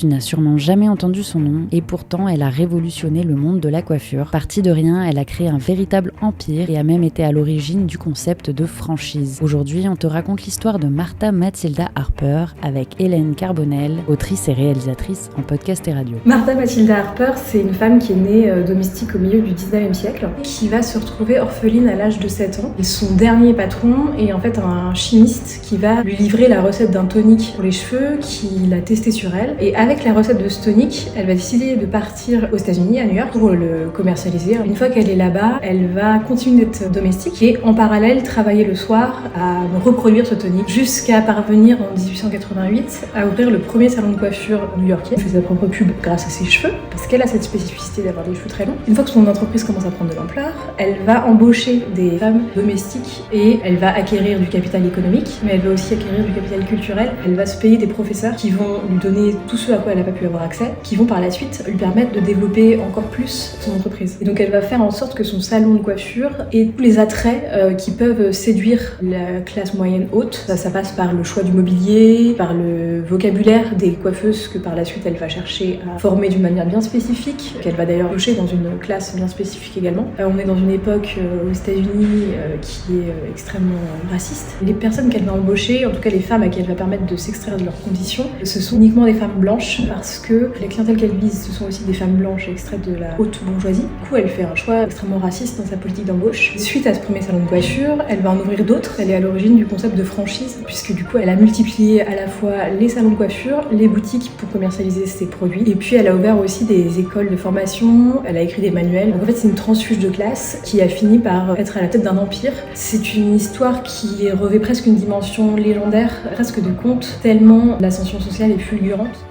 Tu n'as sûrement jamais entendu son nom et pourtant elle a révolutionné le monde de la coiffure. Partie de rien, elle a créé un véritable empire et a même été à l'origine du concept de franchise. Aujourd'hui, on te raconte l'histoire de Martha Mathilda Harper avec Hélène Carbonel, autrice et réalisatrice en podcast et radio. Martha Mathilda Harper, c'est une femme qui est née domestique au milieu du 19e siècle, qui va se retrouver orpheline à l'âge de 7 ans. Et son dernier patron est en fait un chimiste qui va lui livrer la recette d'un tonique pour les cheveux qu'il a testé sur elle. Et avec la recette de ce tonique, elle va décider de partir aux États-Unis, à New York, pour le commercialiser. Une fois qu'elle est là-bas, elle va continuer d'être domestique et en parallèle travailler le soir à reproduire ce tonique jusqu'à parvenir en 1888 à ouvrir le premier salon de coiffure new-yorkais. Elle fait sa propre pub grâce à ses cheveux parce qu'elle a cette spécificité d'avoir des cheveux très longs. Une fois que son entreprise commence à prendre de l'ampleur, elle va embaucher des femmes domestiques et elle va acquérir du capital économique, mais elle va aussi acquérir du capital culturel. Elle va se payer des professeurs qui vont lui donner tout ce à quoi elle n'a pas pu avoir accès, qui vont par la suite lui permettre de développer encore plus son entreprise. Et donc elle va faire en sorte que son salon de coiffure ait tous les attraits qui peuvent séduire la classe moyenne haute. Ça passe par le choix du mobilier, par le vocabulaire des coiffeuses que par la suite elle va chercher à former d'une manière bien spécifique, qu'elle va d'ailleurs cocher dans une classe bien spécifique également. On est dans une époque aux États-Unis qui est extrêmement raciste. Les personnes qu'elle va embaucher, en tout cas les femmes à qui elle va permettre de s'extraire de leurs conditions, ce sont uniquement des femmes blanches parce que la clientèle qu'elle vise, ce sont aussi des femmes blanches extraites de la haute bourgeoisie. Du coup, elle fait un choix extrêmement raciste dans sa politique d'embauche. Suite à ce premier salon de coiffure, elle va en ouvrir d'autres. Elle est à l'origine du concept de franchise puisque du coup, elle a multiplié à la fois les salons de coiffure, les boutiques pour commercialiser ses produits et puis elle a ouvert aussi des écoles de formation, elle a écrit des manuels. Donc en fait, c'est une transfuge de classe qui a fini par être à la tête d'un empire. C'est une histoire qui revêt presque une dimension légendaire, presque de conte, tellement l'ascension sociale est fulgurante.